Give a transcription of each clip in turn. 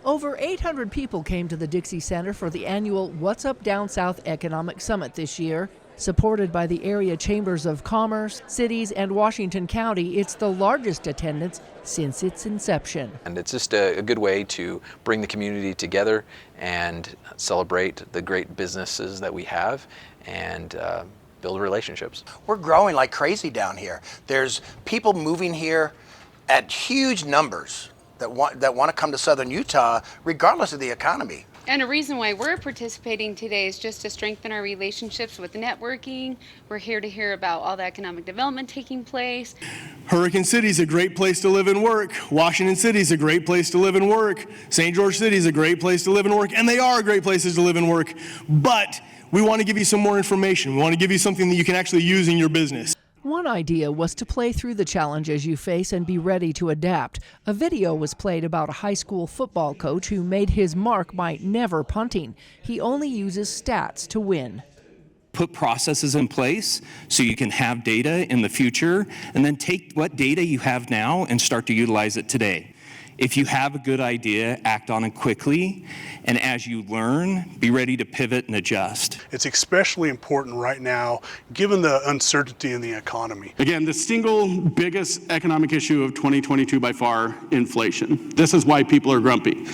Over 800 people came to the Dixie Center for the annual What's Up Down South Economic Summit this year. Supported by the area chambers of commerce, cities, and Washington County, it's the largest attendance since its inception. And it's just a good way to bring the community together and celebrate the great businesses that we have and build relationships. We're growing like crazy down here. There's people moving here at huge numbers that want to come to southern Utah regardless of the economy. And a reason why we're participating today is just to strengthen our relationships with networking. We're here to hear about all the economic development taking place. Hurricane City's a great place to live and work. Washington City's a great place to live and work. St. George City's a great place to live and work. And they are great places to live and work. But we want to give you some more information. We want to give you something that you can actually use in your business. One idea was to play through the challenges you face and be ready to adapt. A video was played about a high school football coach who made his mark by never punting. He only uses stats to win. Put processes in place so you can have data in the future, and then take what data you have now and start to utilize it today. If you have a good idea, act on it quickly, and as you learn, be ready to pivot and adjust. It's especially important right now, given the uncertainty in the economy. Again, the single biggest economic issue of 2022 by far, inflation. This is why people are grumpy,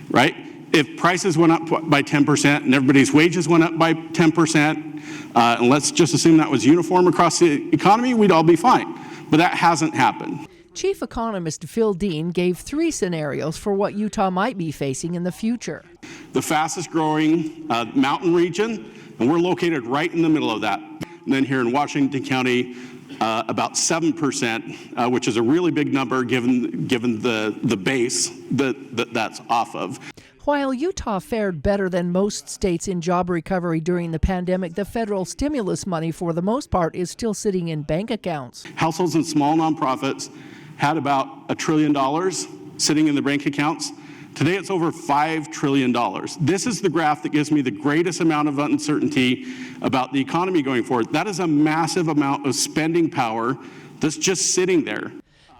right? If prices went up by 10% and everybody's wages went up by 10%, and let's just assume that was uniform across the economy, we'd all be fine. But that hasn't happened. Chief Economist Phil Dean gave 3 scenarios for what Utah might be facing in the future. The fastest growing mountain region, and we're located right in the middle of that. And then here in Washington County, about 7%, which is a really big number given the base that's off of. While Utah fared better than most states in job recovery during the pandemic, the federal stimulus money, for the most part, is still sitting in bank accounts. Households and small nonprofits had about $1 trillion sitting in the bank accounts. Today it's over $5 trillion. This is the graph that gives me the greatest amount of uncertainty about the economy going forward. That is a massive amount of spending power that's just sitting there.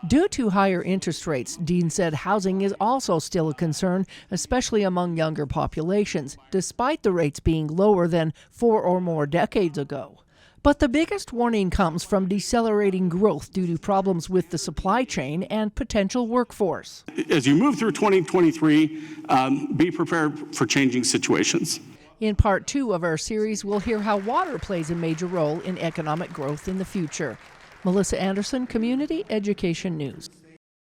Due to higher interest rates, Dean said housing is also still a concern, especially among younger populations, despite the rates being lower than 4 or more decades ago. But the biggest warning comes from decelerating growth due to problems with the supply chain and potential workforce. As you move through 2023, be prepared for changing situations. In part 2 of our series, we'll hear how water plays a major role in economic growth in the future. Melissa Anderson, Community Education News.